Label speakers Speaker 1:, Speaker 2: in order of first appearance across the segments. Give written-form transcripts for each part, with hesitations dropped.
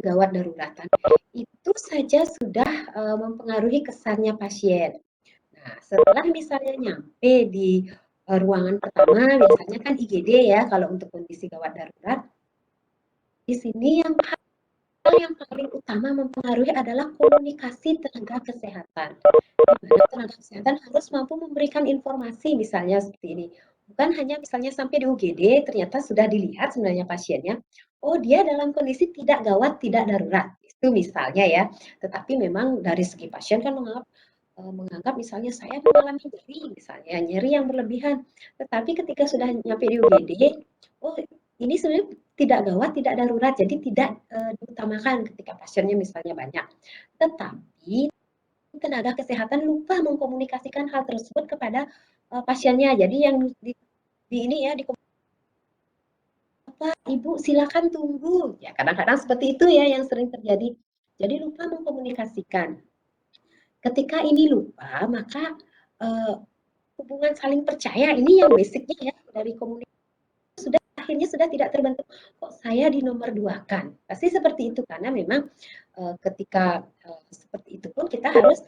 Speaker 1: gawat daruratan, itu saja sudah mempengaruhi kesannya pasien. Nah, setelah misalnya nyampe di ruangan pertama, biasanya kan IGD ya kalau untuk kondisi gawat darurat. Di sini yang hal yang paling utama mempengaruhi adalah komunikasi tenaga kesehatan. Di mana tenaga kesehatan harus mampu memberikan informasi misalnya seperti ini. Bukan hanya misalnya sampai di UGD ternyata sudah dilihat sebenarnya pasiennya, oh dia dalam kondisi tidak gawat, tidak darurat. Itu misalnya ya. Tetapi memang dari segi pasien kan menganggap misalnya saya mengalami nyeri, misalnya nyeri yang berlebihan. Tetapi ketika sudah nyampe di UGD, oh ini sebenarnya tidak gawat, tidak darurat, jadi tidak diutamakan ketika pasiennya misalnya banyak. Tetapi tenaga kesehatan lupa mengkomunikasikan hal tersebut kepada pasiennya. Jadi yang di ini ya di apa ibu silakan tunggu. Ya kadang-kadang seperti itu ya yang sering terjadi. Jadi lupa mengkomunikasikan. Ketika ini lupa, maka hubungan saling percaya ini yang basicnya ya dari komunikasi sudah akhirnya sudah tidak terbentuk. Kok saya di nomor dua kan? Pasti seperti itu karena memang ketika seperti itu pun kita harus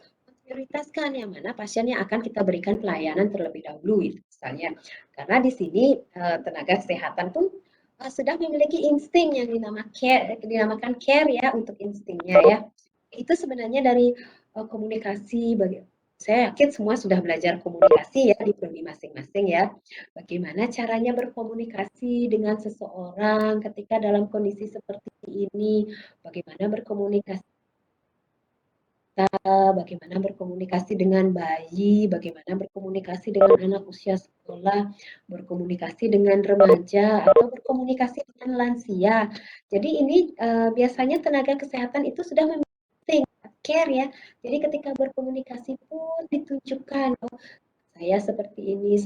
Speaker 1: prioritaskan yang mana pasien yang akan kita berikan pelayanan terlebih dahulu misalnya. Karena di sini tenaga kesehatan pun sudah memiliki insting yang dinamakan care ya untuk instingnya ya. Itu sebenarnya dari komunikasi saya yakin semua sudah belajar komunikasi ya di prodi masing-masing ya. Bagaimana caranya berkomunikasi dengan seseorang ketika dalam kondisi seperti ini, bagaimana berkomunikasi bagaimana berkomunikasi dengan bayi, bagaimana berkomunikasi dengan anak usia sekolah, berkomunikasi dengan remaja, atau berkomunikasi dengan lansia. Jadi ini biasanya tenaga kesehatan itu sudah memiliki care ya. Jadi ketika berkomunikasi pun ditunjukkan, oh saya seperti ini,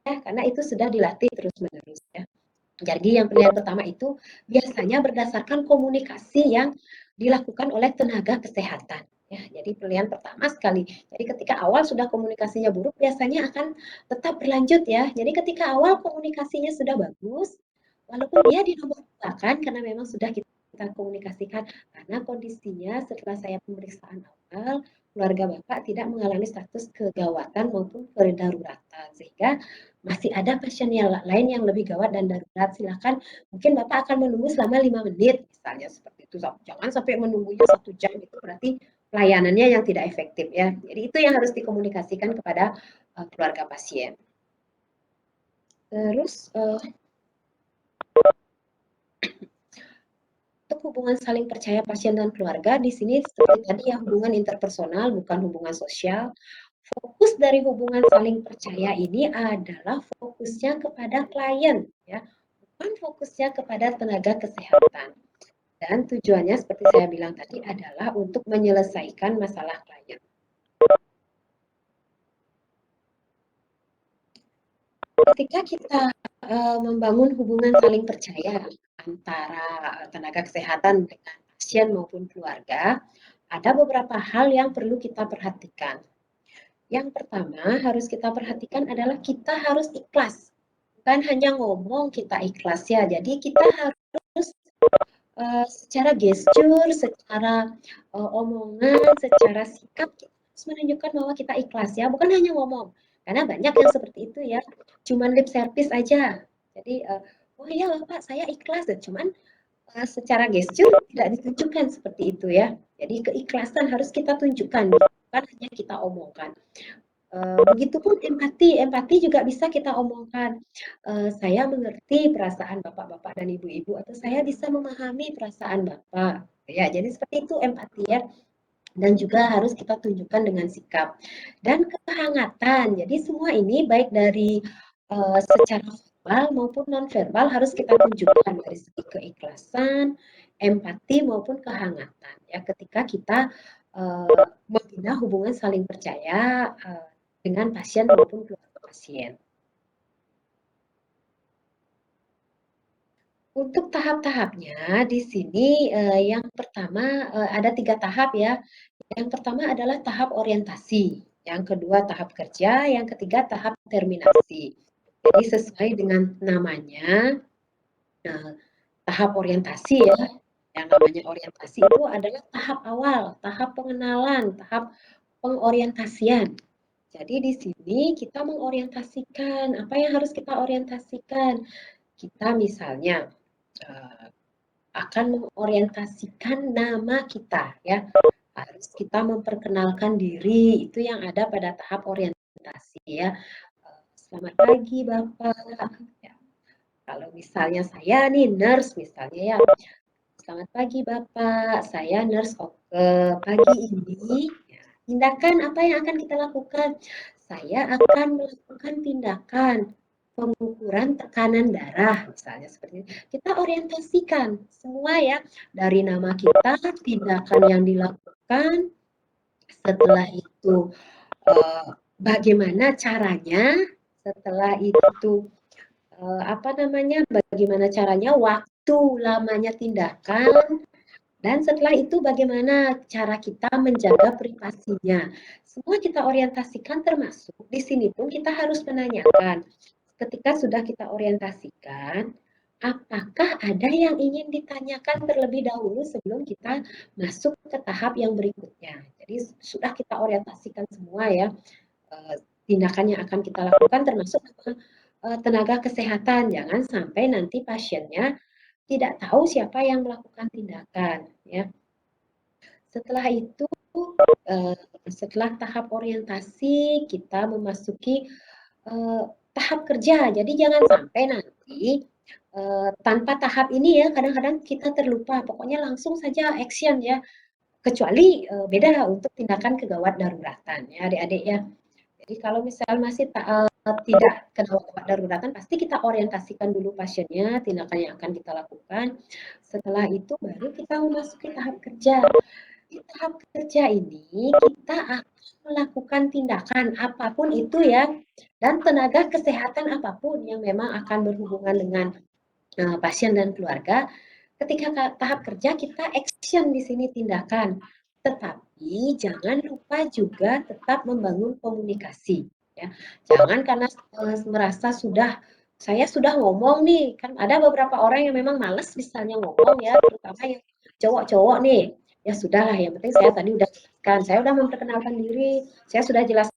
Speaker 1: ya, karena itu sudah dilatih terus-menerus ya. Jadi yang pilihan pertama itu biasanya berdasarkan komunikasi yang dilakukan oleh tenaga kesehatan. Ya, jadi pilihan pertama sekali. Jadi ketika awal sudah komunikasinya buruk, biasanya akan tetap berlanjut ya. Jadi ketika awal komunikasinya sudah bagus, walaupun dia dinomorkan karena memang sudah kita komunikasikan, karena kondisinya setelah saya pemeriksaan awal, keluarga Bapak tidak mengalami status kegawatan maupun kedaruratan. Sehingga masih ada pasien yang lain yang lebih gawat dan darurat, silakan mungkin Bapak akan menunggu selama 5 menit misalnya seperti itu. Jangan sampai menunggunya 1 jam, itu berarti pelayanannya yang tidak efektif ya. Jadi itu yang harus dikomunikasikan kepada keluarga pasien. Terus untuk hubungan saling percaya pasien dan keluarga di sini seperti tadi ya hubungan interpersonal bukan hubungan sosial. Fokus dari hubungan saling percaya ini adalah fokusnya kepada klien ya, bukan fokusnya kepada tenaga kesehatan. Dan tujuannya seperti saya bilang tadi adalah untuk menyelesaikan masalah klien. Ketika kita membangun hubungan saling percaya antara tenaga kesehatan dengan pasien maupun keluarga, ada beberapa hal yang perlu kita perhatikan. Yang pertama harus kita perhatikan adalah kita harus ikhlas. Bukan hanya ngomong kita ikhlas ya. Jadi kita harus secara gestur, secara omongan, secara sikap kita harus menunjukkan bahwa kita ikhlas ya, bukan hanya ngomong. Karena banyak yang seperti itu ya, cuman lip service aja. Jadi oh iya Bapak saya ikhlas, cuman secara gestur tidak ditunjukkan seperti itu ya. Jadi keikhlasan harus kita tunjukkan, bukan hanya kita omongkan. Begitupun empati, empati juga bisa kita omongkan. Saya mengerti perasaan bapak-bapak dan ibu-ibu, atau saya bisa memahami perasaan bapak. Ya, jadi seperti itu empati ya. Dan juga harus kita tunjukkan dengan sikap dan kehangatan. Jadi semua ini baik dari secara verbal maupun non verbal harus kita tunjukkan dari segi keikhlasan, empati maupun kehangatan. Ya, ketika kita membina hubungan saling percaya dengan pasien maupun keluarga pasien. Untuk tahap-tahapnya di sini yang pertama ada 3 tahap ya. Yang pertama adalah tahap orientasi, yang kedua tahap kerja, yang ketiga tahap terminasi. Jadi sesuai dengan namanya, tahap orientasi ya. Yang namanya orientasi itu adalah tahap awal, tahap pengenalan, tahap pengorientasian. Jadi di sini kita mengorientasikan apa yang harus kita orientasikan. Kita misalnya akan mengorientasikan nama kita ya. Harus kita memperkenalkan diri, itu yang ada pada tahap orientasi ya. Selamat pagi Bapak. Ya. Kalau misalnya saya nih nurse misalnya ya. Selamat pagi Bapak, saya nurse Oke. Pagi ini ya, tindakan apa yang akan kita lakukan? Saya akan melakukan tindakan pengukuran tekanan darah misalnya seperti ini. Kita orientasikan semua ya dari nama kita, tindakan yang dilakukan, setelah itu bagaimana caranya, setelah itu apa namanya, bagaimana caranya, waktu lamanya tindakan, dan setelah itu bagaimana cara kita menjaga privasinya. Semua kita orientasikan termasuk di sini pun kita harus menanyakan ketika sudah kita orientasikan, apakah ada yang ingin ditanyakan terlebih dahulu sebelum kita masuk ke tahap yang berikutnya. Jadi sudah kita orientasikan semua ya, tindakan yang akan kita lakukan termasuk tenaga kesehatan. Jangan sampai nanti pasiennya tidak tahu siapa yang melakukan tindakan ya. Setelah itu setelah tahap orientasi kita memasuki tahap kerja. Jadi jangan sampai nanti tanpa tahap ini ya kadang-kadang kita terlupa. Pokoknya langsung saja action ya. Kecuali beda untuk tindakan kegawat daruratan ya adik-adik ya. Jadi kalau misal masih tidak kegawat daruratan, pasti kita orientasikan dulu pasiennya, tindakan yang akan kita lakukan. Setelah itu baru kita memasuki tahap kerja. Di tahap kerja ini kita akan melakukan tindakan apapun itu ya, dan tenaga kesehatan apapun yang memang akan berhubungan dengan pasien dan keluarga. Ketika tahap kerja kita action di sini tindakan, tetapi jangan lupa juga tetap membangun komunikasi. Ya. Jangan karena merasa saya sudah ngomong nih, kan ada beberapa orang yang memang males misalnya ngomong ya, terutama yang cowok-cowok nih. Ya sudahlah, yang penting saya tadi udah jelaskan, saya udah memperkenalkan diri, saya sudah jelas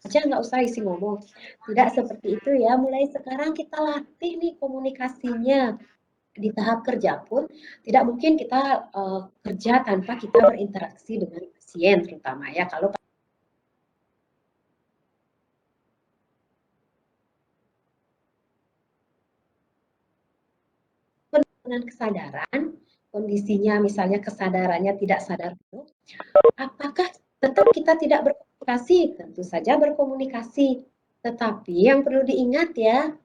Speaker 1: aja nggak usah isi ngomong. Tidak seperti itu ya, mulai sekarang kita latih nih komunikasinya. Di tahap kerja pun tidak mungkin kita kerja tanpa kita berinteraksi dengan pasien terutama ya. Kalau dengan kesadaran, kondisinya misalnya kesadarannya tidak sadar penuh, apakah tetap kita tidak berkomunikasi? Tentu saja berkomunikasi. Tetapi yang perlu diingat ya,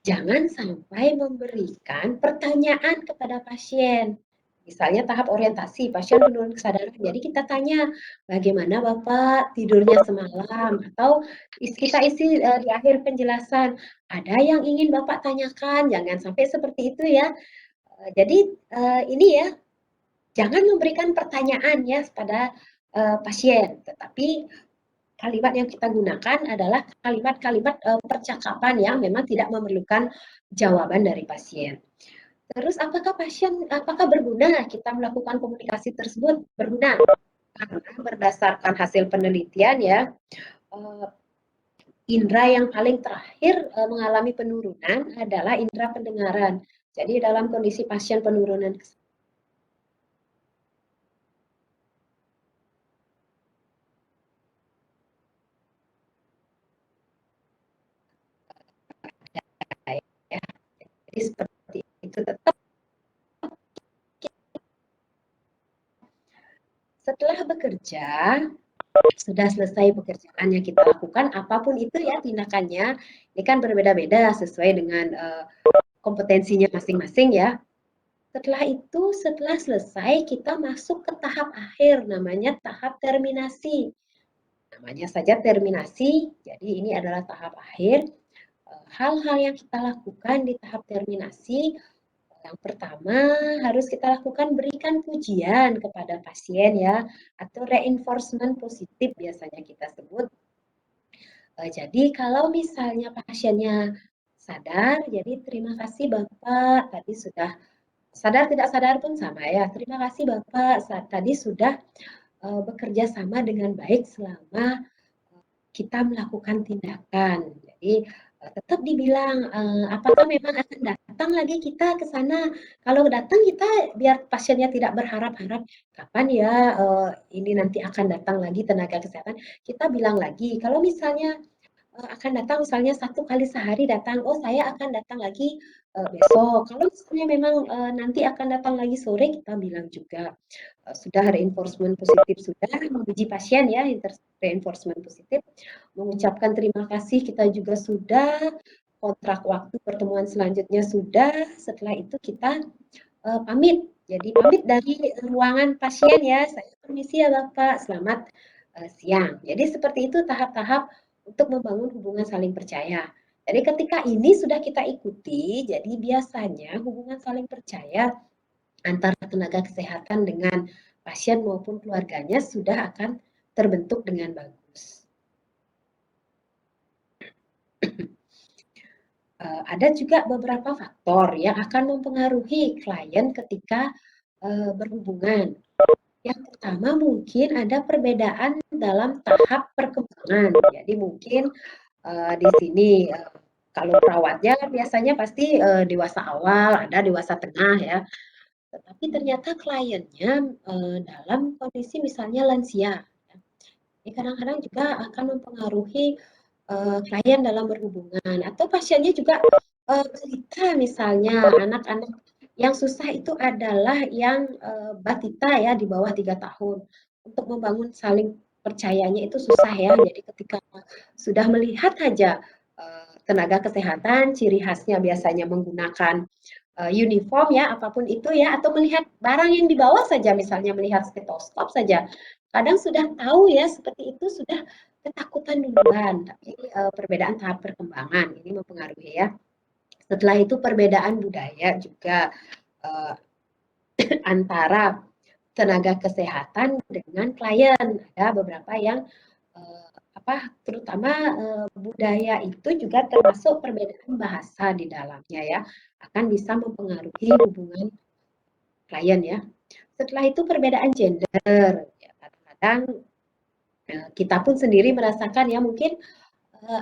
Speaker 1: jangan sampai memberikan pertanyaan kepada pasien. Misalnya tahap orientasi, pasien menurun kesadaran. Jadi kita tanya, bagaimana Bapak tidurnya semalam? Atau kita isi di akhir penjelasan, ada yang ingin Bapak tanyakan? Jangan sampai seperti itu ya. Jadi ini ya, jangan memberikan pertanyaan ya pada pasien, tetapi kalimat yang kita gunakan adalah kalimat-kalimat percakapan yang memang tidak memerlukan jawaban dari pasien. Terus apakah berguna kita melakukan komunikasi tersebut? Berguna. Karena berdasarkan hasil penelitian ya, indera yang paling terakhir mengalami penurunan adalah indera pendengaran. Jadi dalam kondisi pasien penurunan ya, jadi seperti itu tetap setelah bekerja, sudah selesai pekerjaan yang kita lakukan, apapun itu ya tindakannya, ini kan berbeda-beda sesuai dengan kompetensinya masing-masing ya. Setelah itu, setelah selesai, kita masuk ke tahap akhir, namanya tahap terminasi. Namanya saja terminasi, jadi ini adalah tahap akhir. Hal-hal yang kita lakukan di tahap terminasi, yang pertama harus kita lakukan berikan pujian kepada pasien ya, atau reinforcement positif biasanya kita sebut. Jadi kalau misalnya pasiennya sadar, jadi terima kasih Bapak, tadi sudah sadar tidak sadar pun sama ya. Terima kasih Bapak, tadi sudah bekerja sama dengan baik selama kita melakukan tindakan. Jadi tetap dibilang apakah memang akan datang lagi kita ke sana. Kalau datang kita biar pasiennya tidak berharap-harap kapan ya ini nanti akan datang lagi tenaga kesehatan. Kita bilang lagi kalau misalnya akan datang misalnya 1 kali sehari datang, oh saya akan datang lagi besok. Kalau misalnya memang nanti akan datang lagi sore, kita bilang juga sudah reinforcement positif, sudah menguji pasien ya, reinforcement positif, mengucapkan terima kasih kita juga sudah, kontrak waktu pertemuan selanjutnya sudah, setelah itu kita pamit. Jadi pamit dari ruangan pasien ya, saya permisi ya Bapak, selamat siang. Jadi seperti itu tahap-tahap untuk membangun hubungan saling percaya. Jadi ketika ini sudah kita ikuti, jadi biasanya hubungan saling percaya antara tenaga kesehatan dengan pasien maupun keluarganya sudah akan terbentuk dengan bagus. Ada juga beberapa faktor yang akan mempengaruhi klien ketika berhubungan. Yang pertama mungkin ada perbedaan dalam tahap perkembangan. Jadi mungkin di sini kalau perawatnya biasanya pasti dewasa awal, ada dewasa tengah ya. Tetapi ternyata kliennya dalam kondisi misalnya lansia. Ini kadang-kadang juga akan mempengaruhi klien dalam berhubungan atau pasiennya juga balita misalnya anak-anak yang susah itu adalah yang batita ya di bawah 3 tahun untuk membangun saling percayanya itu susah ya jadi ketika sudah melihat aja tenaga kesehatan ciri khasnya biasanya menggunakan uniform ya apapun itu ya atau melihat barang yang dibawa saja misalnya melihat stetoskop saja kadang sudah tahu ya seperti itu sudah ketakutan duluan tapi perbedaan tahap perkembangan ini mempengaruhi ya setelah itu perbedaan budaya juga antara tenaga kesehatan dengan klien ada beberapa yang terutama budaya itu juga termasuk perbedaan bahasa di dalamnya ya akan bisa mempengaruhi hubungan klien ya. Setelah itu perbedaan gender, ya, kadang-kadang kita pun sendiri merasakan ya mungkin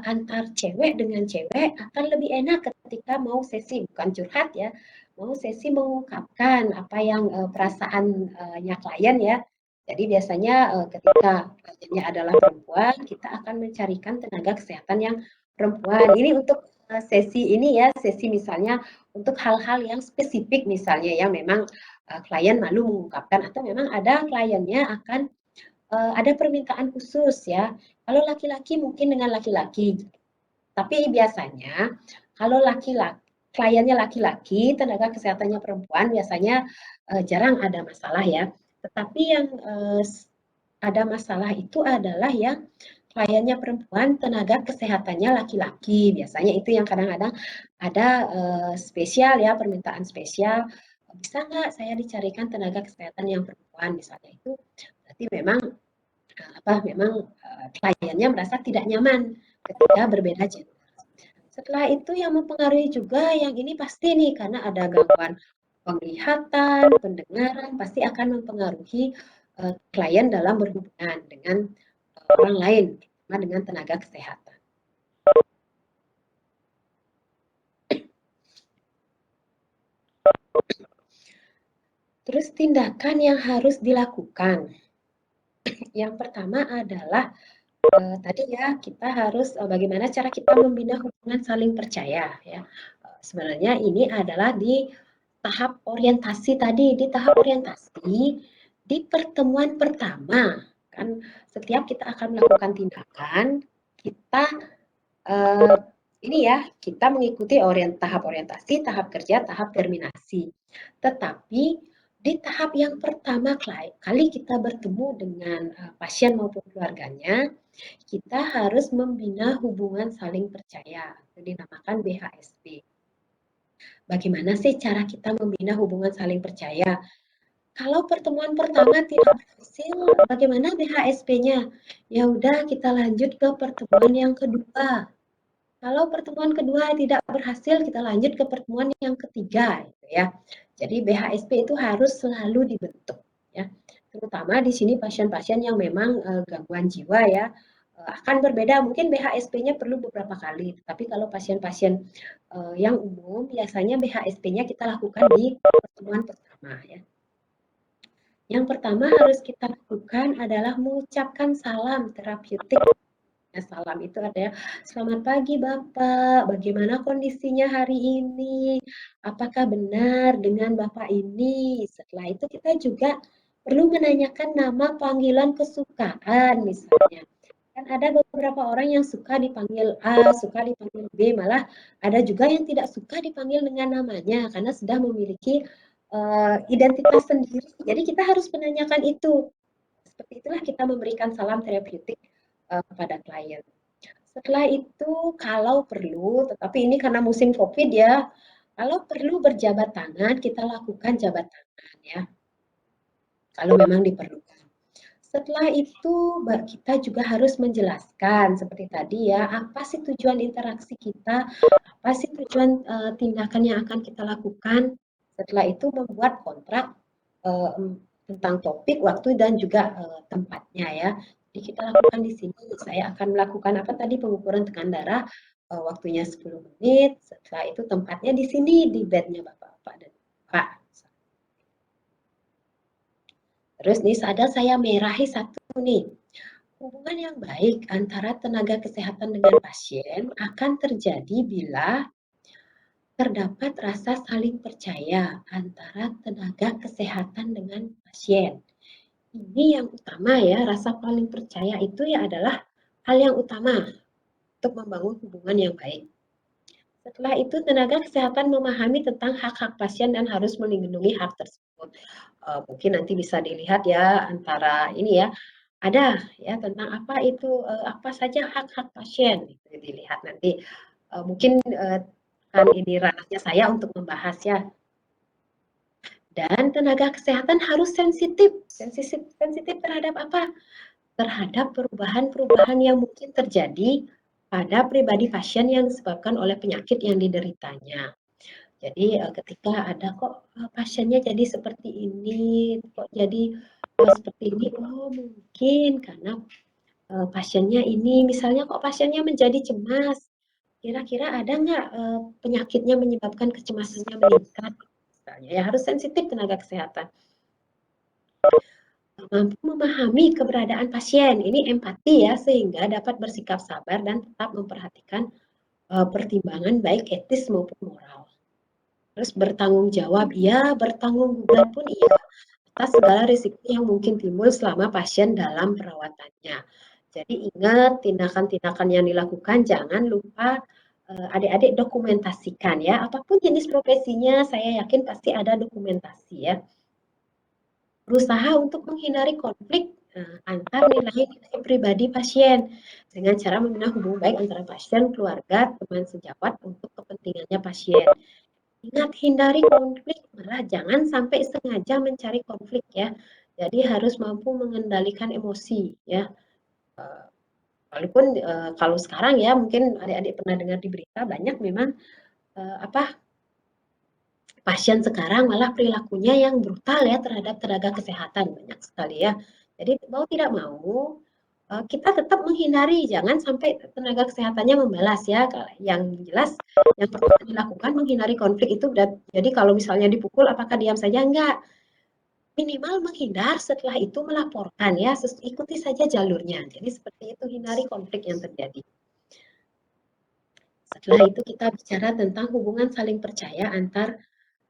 Speaker 1: antar cewek dengan cewek akan lebih enak ketika mau sesi bukan curhat ya, mau sesi mengungkapkan apa yang perasaannya klien ya. Jadi biasanya ketika kliennya adalah perempuan, kita akan mencarikan tenaga kesehatan yang perempuan. Ini untuk sesi ini ya, sesi misalnya untuk hal-hal yang spesifik misalnya yang memang klien malu mengungkapkan atau memang ada kliennya akan ada permintaan khusus ya. Kalau laki-laki mungkin dengan laki-laki, tapi biasanya kalau laki-laki kliennya laki-laki, tenaga kesehatannya perempuan biasanya jarang ada masalah ya. Tetapi yang ada masalah itu adalah yang kliennya perempuan, tenaga kesehatannya laki-laki. Biasanya itu yang kadang-kadang ada spesial ya, permintaan spesial. Bisa nggak saya dicarikan tenaga kesehatan yang perempuan misalnya itu berarti memang memang kliennya merasa tidak nyaman ketika berbeda gender. Setelah itu yang mempengaruhi juga yang ini pasti nih karena ada gangguan penglihatan, pendengaran pasti akan mempengaruhi klien dalam berhubungan dengan orang lain, terutama dengan tenaga kesehatan. Terus tindakan yang harus dilakukan. Yang pertama adalah tadi ya kita harus bagaimana cara kita membina hubungan saling percaya ya. Sebenarnya ini adalah di tahap orientasi tadi, di tahap orientasi di pertemuan pertama kan setiap kita akan melakukan tindakan kita ini ya kita mengikuti tahap orientasi, tahap kerja, tahap terminasi. Tetapi di tahap yang pertama kali kita bertemu dengan pasien maupun keluarganya, kita harus membina hubungan saling percaya, itu dinamakan BHSP. Bagaimana sih cara kita membina hubungan saling percaya? Kalau pertemuan pertama tidak berhasil, bagaimana BHSP-nya? Ya udah kita lanjut ke pertemuan yang kedua. Kalau pertemuan kedua tidak berhasil, kita lanjut ke pertemuan yang ketiga, gitu ya. Jadi BHSP itu harus selalu dibentuk, ya. Terutama di sini pasien-pasien yang memang gangguan jiwa ya, akan berbeda. Mungkin BHSP-nya perlu beberapa kali, tapi kalau pasien-pasien yang umum, biasanya BHSP-nya kita lakukan di pertemuan pertama, ya. Yang pertama harus kita lakukan adalah mengucapkan salam terapeutik. Ya, salam itu ada ya, selamat pagi Bapak, bagaimana kondisinya hari ini? Apakah benar dengan Bapak ini? Setelah itu kita juga perlu menanyakan nama panggilan kesukaan misalnya. Kan ada beberapa orang yang suka dipanggil A, suka dipanggil B, malah ada juga yang tidak suka dipanggil dengan namanya karena sudah memiliki identitas sendiri. Jadi kita harus menanyakan itu. Seperti itulah kita memberikan salam terapeutik kepada klien. Setelah itu kalau perlu, tetapi ini karena musim COVID ya, kalau perlu berjabat tangan, kita lakukan jabat tangan ya, kalau memang diperlukan. Setelah itu kita juga harus menjelaskan seperti tadi ya, apa sih tujuan interaksi kita, apa sih tujuan tindakan yang akan kita lakukan. Setelah itu membuat kontrak uh, tentang topik, waktu dan juga tempatnya ya. Jadi kita lakukan di sini, saya akan melakukan apa tadi pengukuran tekanan darah, waktunya 10 menit. Setelah itu tempatnya di sini di bednya Bapak dan Pak. Terus nih ada saya merahi satu nih. Hubungan yang baik antara tenaga kesehatan dengan pasien akan terjadi bila terdapat rasa saling percaya antara tenaga kesehatan dengan pasien. Ini yang utama ya, rasa paling percaya itu ya adalah hal yang utama untuk membangun hubungan yang baik. Setelah itu tenaga kesehatan memahami tentang hak-hak pasien dan harus melindungi hak tersebut. Mungkin nanti bisa dilihat ya antara ini ya, ada ya tentang apa itu apa saja hak-hak pasien itu dilihat nanti. Mungkin kan ini ranahnya saya untuk membahas ya. Dan tenaga kesehatan harus sensitif. Sensitif terhadap apa? Terhadap perubahan-perubahan yang mungkin terjadi pada pribadi pasien yang disebabkan oleh penyakit yang dideritanya. Jadi ketika ada kok pasiennya jadi seperti ini, kok jadi seperti ini, oh mungkin karena pasiennya ini, misalnya kok pasiennya menjadi cemas, kira-kira ada nggak penyakitnya menyebabkan kecemasannya meningkat? Misalnya, ya harus sensitif tenaga kesehatan. Mampu memahami keberadaan pasien, ini empati ya, sehingga dapat bersikap sabar dan tetap memperhatikan pertimbangan baik etis maupun moral. Terus bertanggung jawab, ya bertanggung jawab pun iya atas segala risiko yang mungkin timbul selama pasien dalam perawatannya. Jadi ingat tindakan-tindakan yang dilakukan, jangan lupa adik-adik dokumentasikan ya. Apapun jenis profesinya, saya yakin pasti ada dokumentasi ya. Berusaha untuk menghindari konflik antar nilai-nilai pribadi pasien dengan cara membina hubungan baik antara pasien, keluarga, teman sejawat untuk kepentingannya pasien. Ingat hindari konflik, malah jangan sampai sengaja mencari konflik ya. Jadi harus mampu mengendalikan emosi ya. Walaupun kalau sekarang ya mungkin adik-adik pernah dengar di berita banyak memang apa pasien sekarang malah perilakunya yang brutal ya terhadap tenaga kesehatan banyak sekali ya. Jadi mau tidak mau kita tetap menghindari, jangan sampai tenaga kesehatannya membalas ya. Yang jelas yang perlu dilakukan menghindari konflik itu. Jadi kalau misalnya dipukul, apakah diam saja? Enggak. Minimal menghindar, setelah itu melaporkan ya. Ikuti saja jalurnya. Jadi seperti itu, hindari konflik yang terjadi. Setelah itu kita bicara tentang hubungan saling percaya antar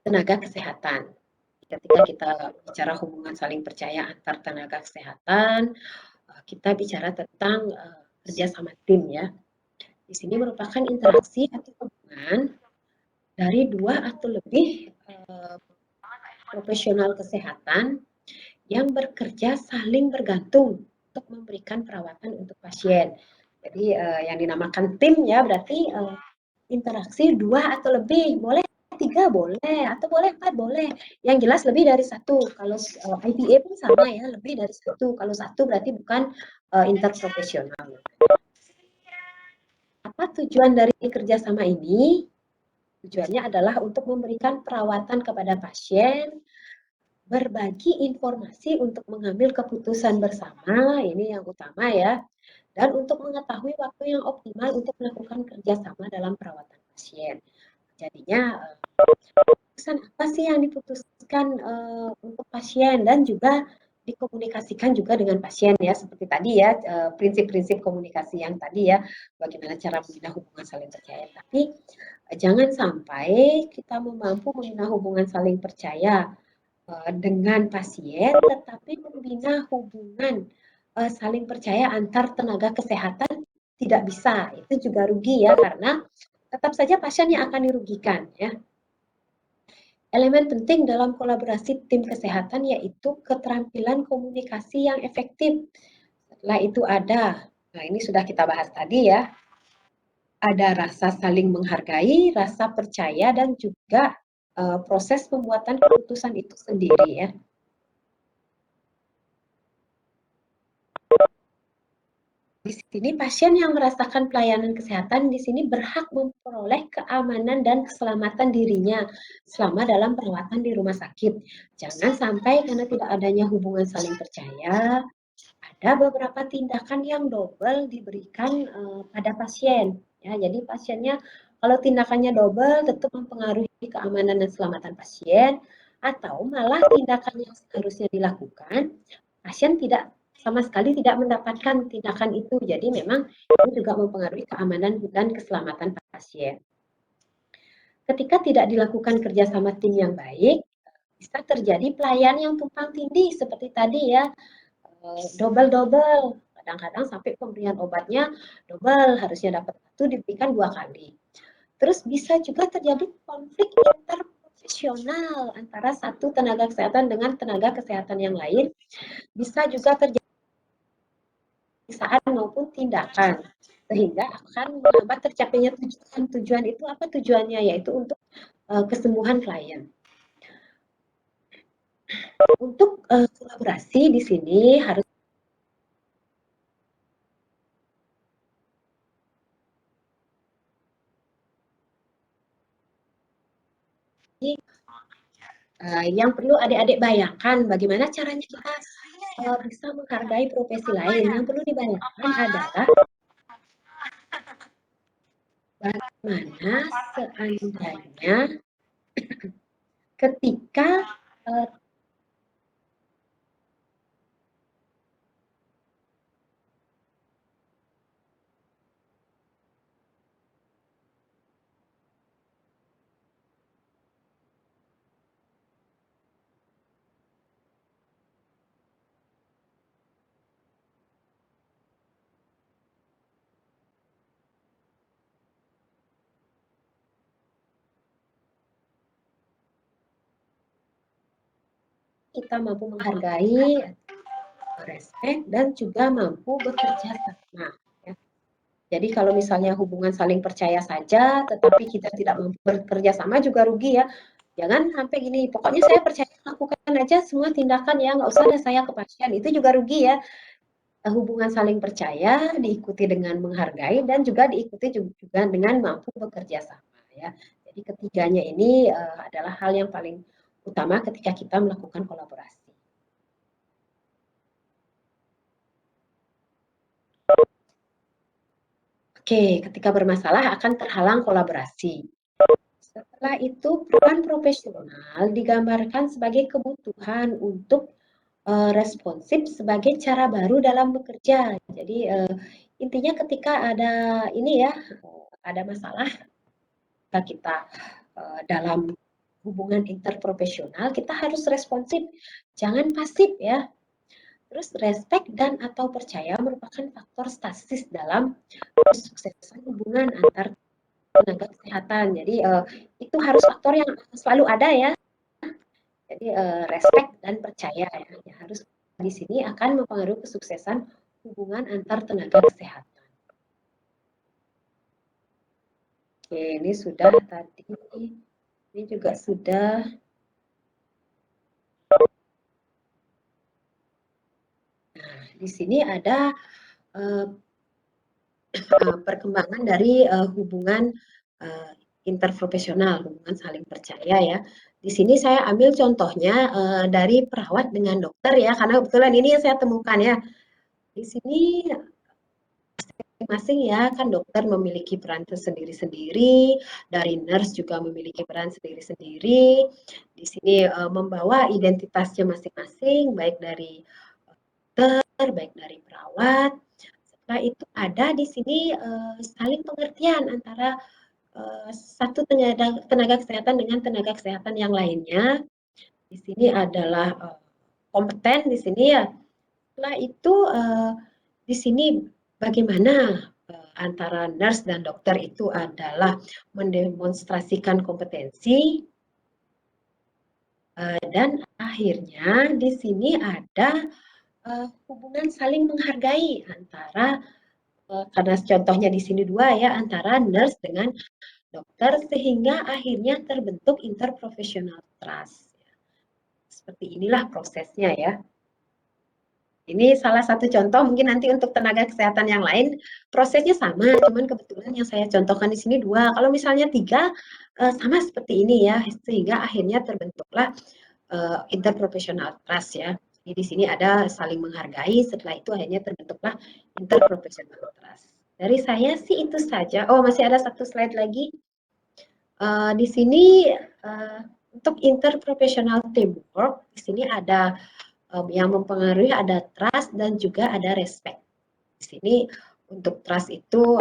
Speaker 1: tenaga kesehatan. Ketika kita bicara hubungan saling percaya antar tenaga kesehatan, kita bicara tentang kerja sama tim ya. Di sini merupakan interaksi atau hubungan dari dua atau lebih profesional kesehatan yang bekerja saling bergantung untuk memberikan perawatan untuk pasien. Jadi yang dinamakan tim ya berarti interaksi dua atau lebih, boleh tiga boleh atau boleh empat boleh, yang jelas lebih dari satu. Kalau IPA pun sama ya, lebih dari satu. Kalau satu berarti bukan interprofesional. Apa tujuan dari kerjasama ini? Tujuannya adalah untuk memberikan perawatan kepada pasien, berbagi informasi untuk mengambil keputusan bersama, ini yang utama ya, dan untuk mengetahui waktu yang optimal untuk melakukan kerjasama dalam perawatan pasien. Jadinya keputusan apa sih yang diputuskan untuk pasien dan juga dikomunikasikan juga dengan pasien ya seperti tadi ya prinsip-prinsip komunikasi yang tadi ya bagaimana cara membina hubungan saling percaya tapi jangan sampai kita mampu membina hubungan saling percaya dengan pasien tetapi membina hubungan saling percaya antar tenaga kesehatan tidak bisa itu juga rugi ya karena tetap saja pasien yang akan dirugikan ya. Elemen penting dalam kolaborasi tim kesehatan yaitu keterampilan komunikasi yang efektif. Setelah itu nah ini sudah kita bahas tadi ya, ada rasa saling menghargai, rasa percaya, dan juga proses pembuatan keputusan itu sendiri ya. Di sini pasien yang merasakan pelayanan kesehatan di sini berhak memperoleh keamanan dan keselamatan dirinya selama dalam perawatan di rumah sakit. Jangan sampai karena tidak adanya hubungan saling percaya, ada beberapa tindakan yang double diberikan pada pasien. Ya, jadi pasiennya kalau tindakannya double tentu mempengaruhi keamanan dan keselamatan pasien atau malah tindakan yang seharusnya dilakukan pasien tidak sama sekali tidak mendapatkan tindakan itu. Jadi memang ini juga mempengaruhi keamanan dan keselamatan pasien. Ketika tidak dilakukan kerjasama tim yang baik, bisa terjadi pelayan yang tumpang tindih seperti tadi ya, double-double. Kadang-kadang sampai pemberian obatnya double, harusnya dapat satu diberikan 2 kali. Terus bisa juga terjadi konflik interprofesional antara satu tenaga kesehatan dengan tenaga kesehatan yang lain. Bisa juga terjadi pemeriksaan maupun tindakan sehingga akan menghambat tercapainya tujuan. Tujuan itu apa tujuannya? Yaitu untuk kesembuhan klien. Untuk kolaborasi di sini harus yang perlu adik-adik bayangkan bagaimana caranya kita bisa menghargai profesi lain. Yang perlu dibayangkan adalah bagaimana seandainya ketika kita mampu menghargai, respect, dan juga mampu bekerja sama. Ya. Jadi kalau misalnya hubungan saling percaya saja, tetapi kita tidak mampu bekerja sama juga rugi ya. Jangan sampai gini, pokoknya saya percaya lakukan aja semua tindakan ya, nggak usah ada saya ke pasien, itu juga rugi ya. Hubungan saling percaya diikuti dengan menghargai dan juga diikuti juga dengan mampu bekerja sama ya. Jadi ketiganya ini adalah hal yang paling utama ketika kita melakukan kolaborasi. Oke, ketika bermasalah akan terhalang kolaborasi. Setelah itu, peran profesional digambarkan sebagai kebutuhan untuk responsif sebagai cara baru dalam bekerja. Jadi intinya ketika ada ini ya, ada masalah, kita dalam hubungan interprofesional, kita harus responsif, jangan pasif ya. Terus respect dan atau percaya merupakan faktor statis dalam kesuksesan hubungan antar tenaga kesehatan. Jadi itu harus faktor yang selalu ada ya. Jadi respect dan percaya ya harus di sini akan mempengaruhi kesuksesan hubungan antar tenaga kesehatan. Oke, ini sudah tadi. Ini juga sudah. Nah, di sini ada perkembangan dari hubungan interprofesional, hubungan saling percaya ya. Di sini saya ambil contohnya dari perawat dengan dokter ya, karena kebetulan ini yang saya temukan ya. Di sini masing-masing ya, kan dokter memiliki peran tersendiri-sendiri, dari nurse juga memiliki peran sendiri-sendiri. Di sini membawa identitasnya masing-masing, baik dari dokter, baik dari perawat. Setelah itu ada di sini saling pengertian antara satu tenaga kesehatan dengan tenaga kesehatan yang lainnya. Di sini adalah kompeten di sini ya. Setelah itu di sini bagaimana antara nurse dan dokter itu adalah mendemonstrasikan kompetensi dan akhirnya di sini ada hubungan saling menghargai antara karena contohnya di sini dua ya antara nurse dengan dokter sehingga akhirnya terbentuk interprofessional trust. Seperti inilah prosesnya ya. Ini salah satu contoh mungkin nanti untuk tenaga kesehatan yang lain prosesnya sama, cuman kebetulan yang saya contohkan di sini dua. Kalau misalnya tiga sama seperti ini ya, sehingga akhirnya terbentuklah interprofessional trust ya. Jadi di sini ada saling menghargai, setelah itu akhirnya terbentuklah interprofessional trust. Dari saya sih itu saja. Oh masih ada satu slide lagi. Di sini untuk interprofessional teamwork, di sini ada yang mempengaruhi ada trust dan juga ada respect. Di sini untuk trust itu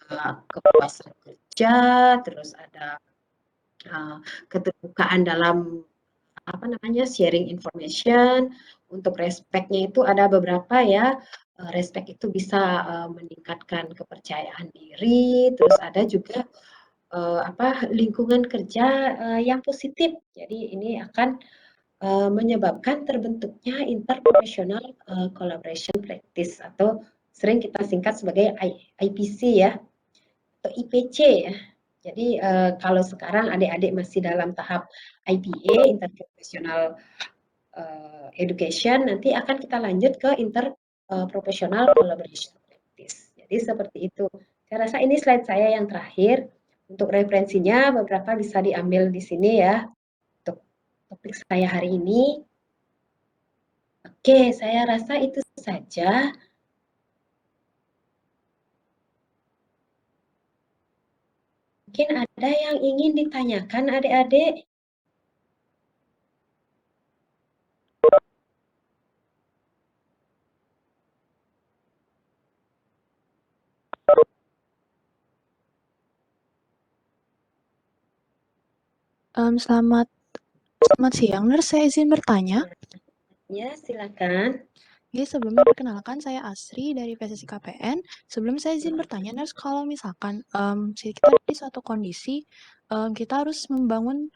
Speaker 1: ada kepuasan kerja, terus ada keterbukaan dalam apa namanya sharing information. Untuk respectnya itu ada beberapa ya. Respect itu bisa meningkatkan kepercayaan diri, terus ada juga lingkungan kerja yang positif. Jadi ini akan menyebabkan terbentuknya interprofessional collaboration practice atau sering kita singkat sebagai IPC ya atau IPC ya. Jadi kalau sekarang adik-adik masih dalam tahap IPA interprofessional education, nanti akan kita lanjut ke interprofessional collaboration practice. Jadi seperti itu. Saya rasa ini slide saya yang terakhir. Untuk referensinya beberapa bisa diambil di sini ya. Untuk topik saya hari ini. Oke, saya rasa itu saja. Mungkin ada yang ingin ditanyakan adik-adik?
Speaker 2: Selamat siang, Nurse. Saya izin bertanya.
Speaker 1: Ya, silakan.
Speaker 2: Jadi sebelumnya perkenalkan, saya Asri dari PSSI KPN. Sebelum saya izin bertanya, Nurse, kalau misalkan kita di suatu kondisi kita harus membangun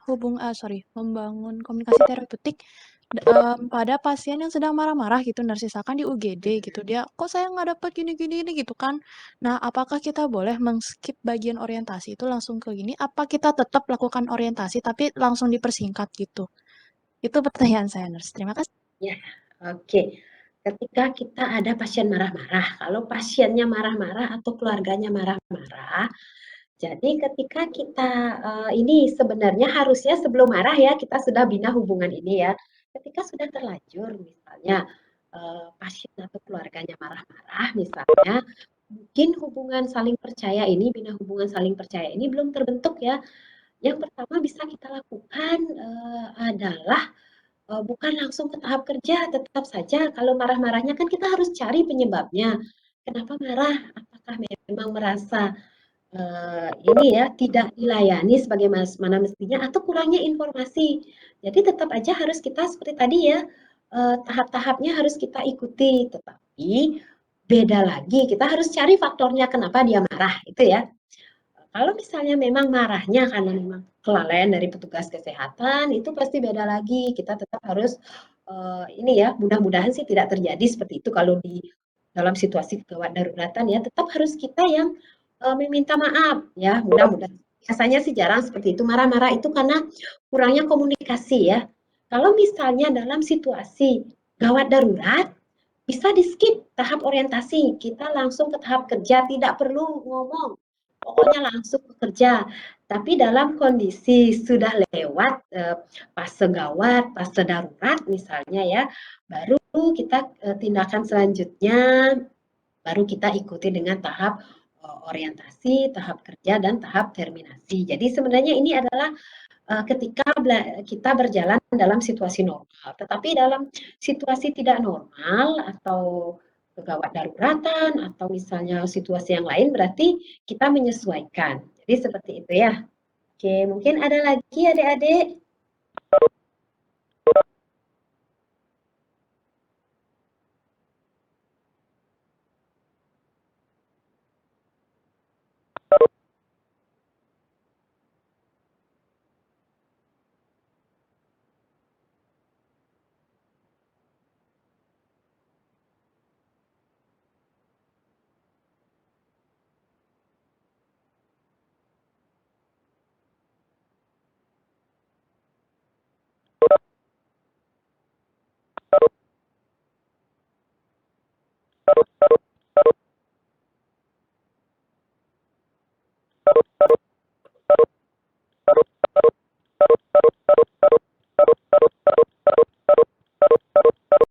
Speaker 2: komunikasi terapeutik pada pasien yang sedang marah-marah gitu, Nurse, misalkan di UGD gitu, dia kok saya nggak dapat gini-gini gitu kan. Nah, apakah kita boleh mengskip bagian orientasi itu langsung ke gini? Apa kita tetap lakukan orientasi tapi langsung dipersingkat gitu? Itu pertanyaan saya, Nurse. Terima kasih.
Speaker 1: Ya, oke. Ketika kita ada pasien marah-marah, kalau pasiennya marah-marah atau keluarganya marah-marah, jadi ketika kita ini sebenarnya harusnya sebelum marah ya kita sudah bina hubungan ini ya. Ketika sudah terlanjur misalnya pasien atau keluarganya marah-marah misalnya, mungkin hubungan saling percaya ini, bina hubungan saling percaya ini belum terbentuk ya. Yang pertama bisa kita lakukan adalah bukan langsung ke tahap kerja, tetap saja kalau marah-marahnya kan kita harus cari penyebabnya. Kenapa marah? Apakah memang merasa ini ya tidak dilayani sebagaimana mestinya atau kurangnya informasi. Jadi tetap aja harus kita seperti tadi ya tahap-tahapnya harus kita ikuti. Tetapi beda lagi kita harus cari faktornya kenapa dia marah itu ya. Kalau misalnya memang marahnya karena memang kelalaian dari petugas kesehatan, itu pasti beda lagi. Kita tetap harus ini ya, mudah-mudahan sih tidak terjadi seperti itu kalau di dalam situasi gawat daruratan ya, tetap harus kita yang meminta maaf ya, mudah-mudahan. Biasanya sih jarang seperti itu. Marah-marah itu karena kurangnya komunikasi ya. Kalau misalnya dalam situasi gawat darurat, bisa di-skip tahap orientasi, kita langsung ke tahap kerja, tidak perlu ngomong, pokoknya langsung bekerja. Tapi dalam kondisi sudah lewat fase gawat, fase darurat misalnya ya, baru kita tindakan selanjutnya, baru kita ikuti dengan tahap orientasi, tahap kerja, dan tahap terminasi. Jadi sebenarnya ini adalah ketika kita berjalan dalam situasi normal. Tetapi dalam situasi tidak normal atau kegawat daruratan atau misalnya situasi yang lain berarti kita menyesuaikan. Jadi seperti itu ya. Oke, mungkin ada lagi adik-adik?